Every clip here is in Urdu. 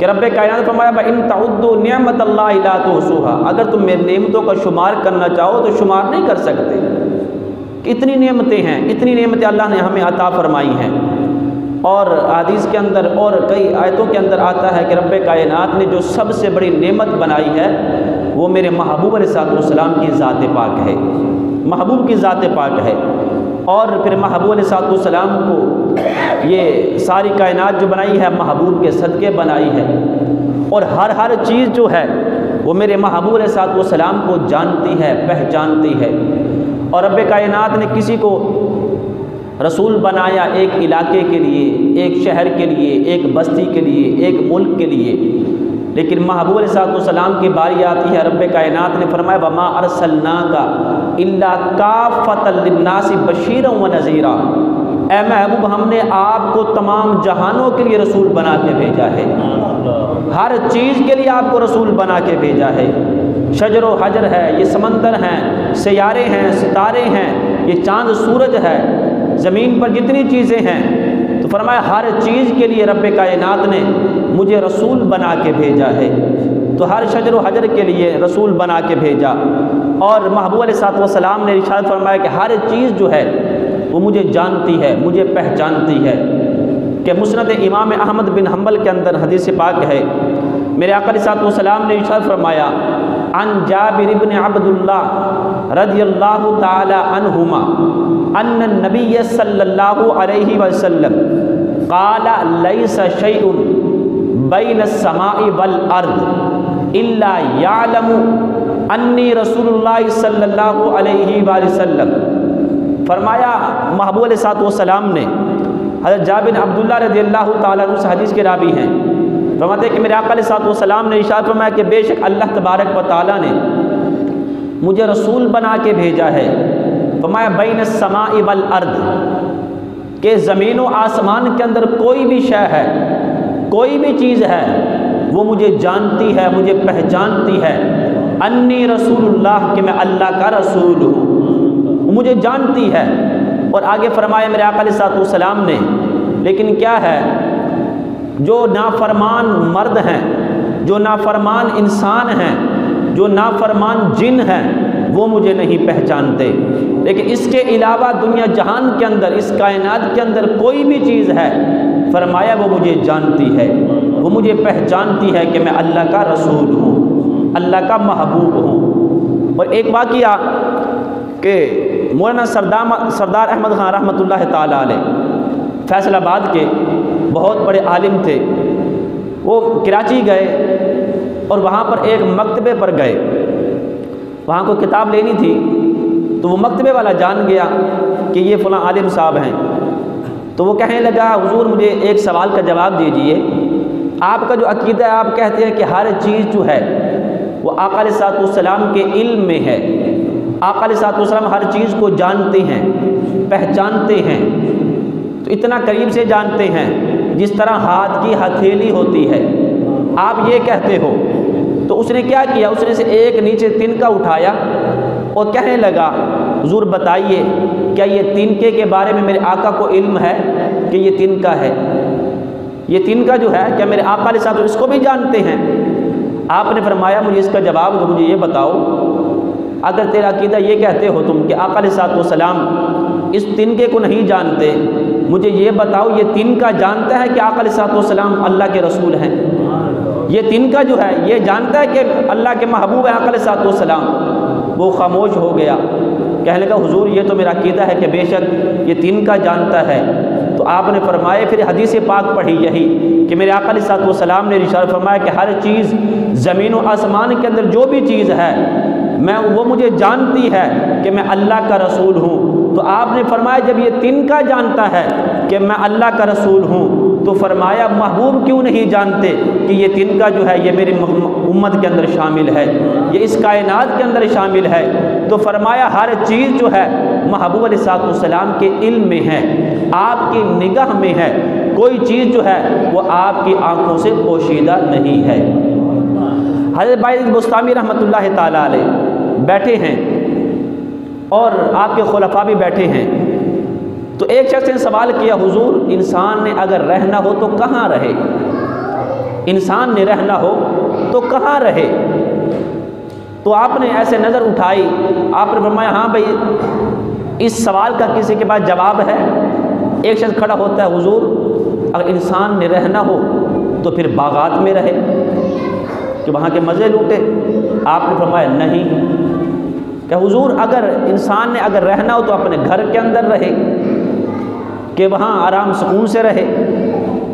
کہ رب کائنات نے فرمایا وَإِن تَعُدُّوا نِعْمَتَ اللَّهِ لَا تُحْصُوهَا، اگر تم میری نعمتوں کا شمار کرنا چاہو تو شمار نہیں کر سکتے. اتنی نعمتیں ہیں، اتنی نعمتیں اللہ نے ہمیں عطا فرمائی ہیں. اور حدیث کے اندر اور کئی آیتوں کے اندر آتا ہے کہ رب کائنات نے جو سب سے بڑی نعمت بنائی ہے وہ میرے محبوب علیہ السلام کی ذات پاک ہے، محبوب کی ذات پاک ہے. اور پھر محبوب علیہ السلام کو یہ ساری کائنات جو بنائی ہے محبوب کے صدقے بنائی ہے. اور ہر چیز جو ہے وہ میرے محبوب علیہ السلام کو جانتی ہے، پہچانتی ہے. اور رب کائنات نے کسی کو رسول بنایا ایک علاقے کے لیے، ایک شہر کے لیے، ایک بستی کے لیے، ایک ملک کے لیے، لیکن محبوب علیہ السلام کی باری آتی ہے رب کائنات نے فرمایا وَمَا أَرْسَلْنَاكَ إِلَّا كَافَّةً لِلنَّاسِ بَشِيرًا وَنَذِيرًا، اے محبوب ہم نے آپ کو تمام جہانوں کے لیے رسول بنا کے بھیجا ہے، ہر چیز کے لیے آپ کو رسول بنا کے بھیجا ہے. شجر و حجر ہے، یہ سمندر ہیں، سیارے ہیں، ستارے ہیں، یہ چاند سورج ہے، زمین پر جتنی چیزیں ہیں، تو فرمایا ہر چیز کے لیے رب کائنات نے مجھے رسول بنا کے بھیجا ہے. تو ہر شجر و حجر کے لیے رسول بنا کے بھیجا. اور محبوب علیہ السلام نے ارشاد فرمایا کہ ہر چیز جو ہے وہ مجھے جانتی ہے، مجھے پہچانتی ہے. کہ مسند امام احمد بن حنبل کے اندر حدیث پاک ہے، میرے آقا علیہ السلام نے ارشاد فرمایا عن جابر بن عبد اللہ رضی اللہ تعالی عنہما ان النبی صلی اللہ علیہ وسلم قال لیس شیء بین السماء والارض الا یعلم انی رسول اللہ صلی اللہ علیہ وآلہ وسلم. فرمایا محبوب علیہ السلام نے، حضرت جابر بن عبداللہ رضی اللہ تعالیٰ عنہ سے حدیث کے راوی ہیں، فرماتے ہیں کہ میرے آقا علیہ السلام نے ارشاد فرمایا کہ بے شک اللہ تبارک و تعالیٰ نے مجھے رسول بنا کے بھیجا ہے. فرمایا بین السماء والارض، کہ زمین و آسمان کے اندر کوئی بھی شے ہے، کوئی بھی چیز ہے وہ مجھے جانتی ہے، مجھے پہچانتی ہے. انی رسول اللہ، کہ میں اللہ کا رسول ہوں، وہ مجھے جانتی ہے. اور آگے فرمایا میرے آقا علیہ السلام نے لیکن کیا ہے، جو نافرمان مرد ہیں، جو نافرمان انسان ہیں، جو نافرمان جن ہیں وہ مجھے نہیں پہچانتے، لیکن اس کے علاوہ دنیا جہان کے اندر، اس کائنات کے اندر کوئی بھی چیز ہے، فرمایا وہ مجھے جانتی ہے، وہ مجھے پہچانتی ہے کہ میں اللہ کا رسول ہوں، اللہ کا محبوب ہوں. اور ایک واقعہ کہ مولانا سردار احمد خان رحمۃ اللہ تعالیٰ علیہ فیصل آباد کے بہت بڑے عالم تھے. وہ کراچی گئے اور وہاں پر ایک مکتبے پر گئے، وہاں کو کتاب لینی تھی، تو وہ مکتبے والا جان گیا کہ یہ فلاں عالم صاحب ہیں. تو وہ کہنے لگا حضور مجھے ایک سوال کا جواب دیجئے، آپ کا جو عقیدہ ہے آپ کہتے ہیں کہ ہر چیز جو ہے وہ آقا علیہ السلام کے علم میں ہے، آقا علیہ السلام ہر چیز کو جانتے ہیں، پہچانتے ہیں، تو اتنا قریب سے جانتے ہیں جس طرح ہاتھ کی ہتھیلی ہوتی ہے، آپ یہ کہتے ہو. تو اس نے کیا کیا، اس نے سے ایک نیچے تنکا اٹھایا اور کہنے لگا حضور بتائیے کیا یہ تنکے کے بارے میں میرے آقا کو علم ہے کہ یہ تنکا ہے، یہ تنکا جو ہے کیا میرے آقا علیہ السلام اس کو بھی جانتے ہیں؟ آپ نے فرمایا مجھے اس کا جواب دو، مجھے یہ بتاؤ اگر تیرا عقیدہ یہ کہتے ہو تم کہ آقا علیہ السلام اس تنکے کو نہیں جانتے، مجھے یہ بتاؤ یہ تنکا جانتا ہے کہ آقا علیہ السلام اللہ کے رسول ہیں؟ یہ تنکا جو ہے یہ جانتا ہے کہ اللہ کے محبوب ہیں آقا علیہ السلام؟ وہ خاموش ہو گیا، کہنے لگا حضور یہ تو میرا عقیدہ ہے کہ بے شک یہ تنکا جانتا ہے. تو آپ نے فرمایا پھر حدیث پاک پڑھی یہی کہ میرے آقا علیہ السلام نے ارشاد فرمایا کہ ہر چیز زمین و آسمان کے اندر جو بھی چیز ہے وہ مجھے جانتی ہے کہ میں اللہ کا رسول ہوں. تو آپ نے فرمایا جب یہ تنکا جانتا ہے کہ میں اللہ کا رسول ہوں تو فرمایا محبوب کیوں نہیں جانتے کہ یہ تنکا جو ہے یہ میری امت کے اندر شامل ہے، یہ اس کائنات کے اندر شامل ہے. تو فرمایا ہر چیز جو ہے محبوب علیہ السلام کے علم میں ہے، آپ کی نگاہ میں ہے، کوئی چیز جو ہے وہ آپ کی آنکھوں سے پوشیدہ نہیں ہے. حضرت بائی بستامی رحمۃ اللہ تعالیٰ علیہ بیٹھے ہیں اور آپ کے خلفاء بھی بیٹھے ہیں. تو ایک شخص نے سوال کیا حضور انسان نے اگر رہنا ہو تو کہاں رہے؟ انسان نے رہنا ہو تو کہاں رہے؟ تو آپ نے ایسے نظر اٹھائی، آپ نے فرمایا ہاں بھائی اس سوال کا کسی کے پاس جواب ہے؟ ایک شخص کھڑا ہوتا ہے، حضور اگر انسان نے رہنا ہو تو پھر باغات میں رہے کہ وہاں کے مزے لوٹے؟ آپ نے فرمایا نہیں، کہ حضور اگر انسان نے اگر رہنا ہو تو اپنے گھر کے اندر رہے کہ وہاں آرام سکون سے رہے؟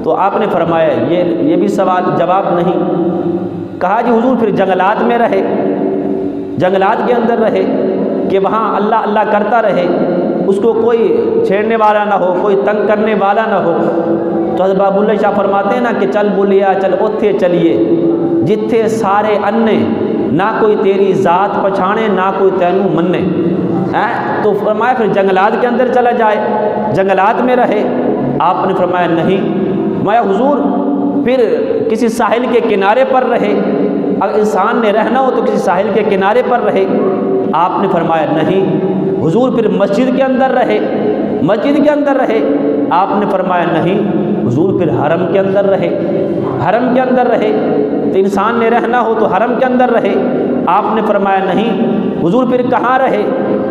تو آپ نے فرمایا یہ بھی سوال جواب نہیں۔ کہا جی حضور پھر جنگلات میں رہے، جنگلات کے اندر رہے کہ وہاں اللہ اللہ کرتا رہے، اس کو کوئی چھیڑنے والا نہ ہو، کوئی تنگ کرنے والا نہ ہو؟ تو حضرت باب اللہ شاہ فرماتے ہیں نا کہ چل بولیا چل اوتھے چلیے جتھے سارے انے، نہ کوئی تیری ذات پچھانے نہ کوئی تینوں مننے۔ تو فرمایا پھر جنگلات کے اندر چلا جائے، جنگلات میں رہے؟ آپ نے فرمایا نہیں۔ فرمایا حضور پھر کسی ساحل کے کنارے پر رہے، اگر انسان نے رہنا ہو تو کسی ساحل کے کنارے پر رہے؟ آپ نے فرمایا نہیں۔ حضور پھر مسجد کے اندر رہے، مسجد کے اندر رہے؟ آپ نے فرمایا نہیں۔ حضور پھر حرم کے اندر رہے، حرم کے اندر رہے؟ تو انسان نے رہنا ہو تو حرم کے اندر رہے؟ آپ نے فرمایا نہیں۔ حضور پھر کہاں رہے؟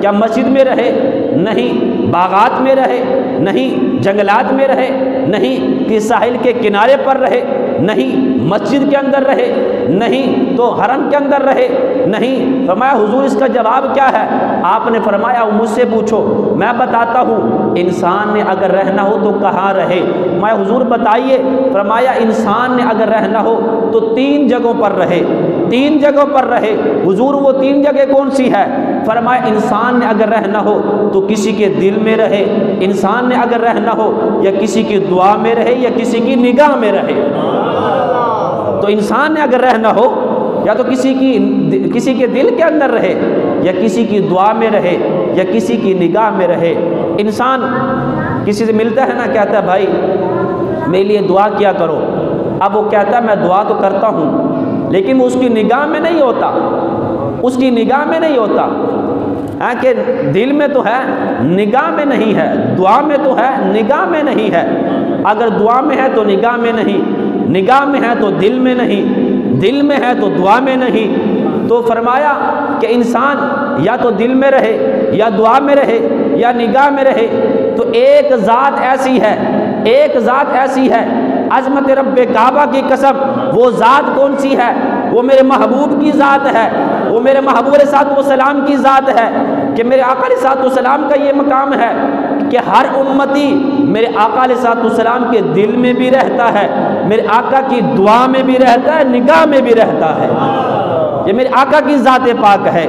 کیا مسجد میں رہے؟ نہیں۔ باغات میں رہے؟ نہیں۔ جنگلات میں رہے؟ نہیں۔ کہ ساحل کے کنارے پر رہے؟ نہیں۔ مسجد کے اندر رہے؟ نہیں۔ تو حرم کے اندر رہے؟ نہیں۔ فرمایا حضور اس کا جواب کیا ہے؟ آپ نے فرمایا مجھ سے پوچھو میں بتاتا ہوں، انسان نے اگر رہنا ہو تو کہاں رہے؟ میں حضور بتائیے۔ فرمایا انسان نے اگر رہنا ہو تو 3 جگہوں پر رہے، 3 جگہوں پر رہے۔ حضور وہ 3 جگہ کون سی ہے؟ فرمایا انسان نے اگر رہنا ہو تو کسی کے دل میں رہے، انسان نے اگر رہنا ہو یا کسی کی دعا میں رہے یا کسی کی نگاہ میں رہے۔ تو انسان نے اگر رہنا ہو یا تو کسی کے دل کے اندر رہے یا کسی کی دعا میں رہے یا کسی کی نگاہ میں رہے۔ انسان کسی سے ملتا ہے نا، کہتا ہے بھائی میرے لیے دعا کیا کرو، اب وہ کہتا ہے میں دعا تو کرتا ہوں لیکن وہ اس کی نگاہ میں نہیں ہوتا، اس کی نگاہ میں نہیں ہوتا، کہ دل میں تو ہے نگاہ میں نہیں ہے، دعا میں تو ہے نگاہ میں نہیں ہے۔ اگر دعا میں ہے تو نگاہ میں نہیں، نگاہ میں ہے تو دل میں نہیں، دل میں ہے تو دعا میں نہیں۔ تو فرمایا کہ انسان یا تو دل میں رہے یا دعا میں رہے یا نگاہ میں رہے۔ تو ایک ذات ایسی ہے، ایک ذات ایسی ہے، عظمت رب کعبہ کی قسم، وہ ذات کون سی ہے؟ وہ میرے محبوب کی ذات ہے، وہ میرے محبوب علیہ الصلوۃ والسلام کی ذات ہے، کہ میرے آقا علیہ الصلوۃ والسلام کا یہ مقام ہے کہ ہر امتی میرے آقا علیہ الصلوۃ والسلام کے دل میں بھی رہتا ہے، میرے آقا کی دعا میں بھی رہتا ہے، نگاہ میں بھی رہتا ہے۔ یہ میرے آقا کی ذات پاک ہے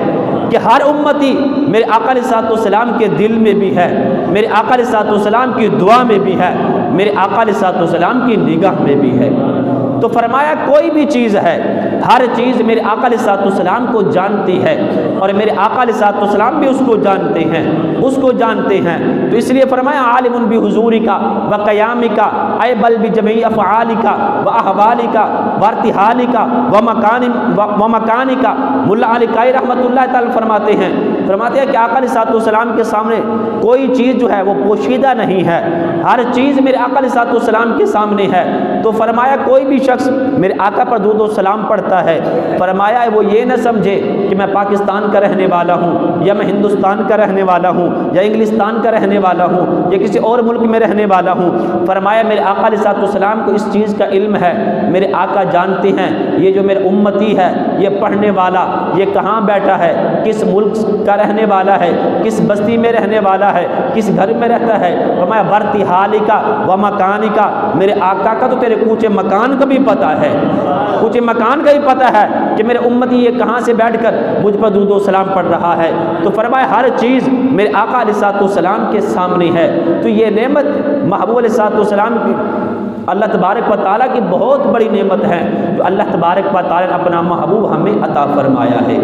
کہ ہر امتی میرے آقا علیہ الصلوۃ والسلام کے دل میں بھی ہے، میرے آقا علیہ الصلوۃ والسلام کی دعا میں بھی ہے، میرے آقا علیہ الصلوۃ والسلام کی نگاہ میں بھی ہے۔ تو فرمایا کوئی بھی چیز ہے، ہر چیز میرے آقا علیہ الصلوۃ والسلام کو جانتی ہے اور میرے آقا علیہ الصلوۃ والسلام بھی اس کو جانتے ہیں، اس کو جانتے ہیں۔ تو اس لیے فرمایا عالم بحضورک و قیامک اے بل بجمیع افعالک و احوالک و ارتحالک و مکانک۔ ملا علی قاری رحمۃ اللہ تعالی فرماتے ہیں کہ آقا علیہ الصلوۃ والسلام کے سامنے کوئی چیز جو ہے وہ پوشیدہ نہیں ہے، ہر چیز میرے آقا علیہ الصلوۃ والسلام کے سامنے ہے۔ تو فرمایا کوئی بھی شخص میرے آقا پر درود و سلام پڑھتا ہے، فرمایا وہ یہ نہ سمجھے کہ میں پاکستان کا رہنے والا ہوں یا میں ہندوستان کا رہنے والا ہوں یا انگلستان کا رہنے والا ہوں یا کسی اور ملک میں رہنے والا ہوں۔ فرمایا میرے آقا علیہ الصلوۃ والسلام کو اس چیز کا علم ہے، میرے آقا جانتے ہیں یہ جو میرا امتی ہے، یہ پڑھنے والا یہ کہاں بیٹھا ہے، کس ملک کا رہنے والا ہے، کس بستی میں رہنے والا ہے، کس گھر میں رہتا ہے۔ فرمایا ورتحالک و مکانک، میرے آقا کا تو تیرے کوچے مکان کا بھی پتہ ہے، کوچے مکان کا بھی پتہ ہے کہ میرے امتی یہ کہاں سے بیٹھ کر مجھ پر درود و سلام پڑھ رہا ہے۔ تو فرمایا ہر چیز میرے آقا علیہ الصلوۃ والسلام کے سامنے ہے۔ تو یہ نعمت محبوب علیہ الصلوۃ والسلام کی اللہ تبارک و تعالیٰ کی بہت بڑی نعمت ہے جو اللہ تبارک و تعالیٰ نے اپنا محبوب ہمیں عطا فرمایا ہے۔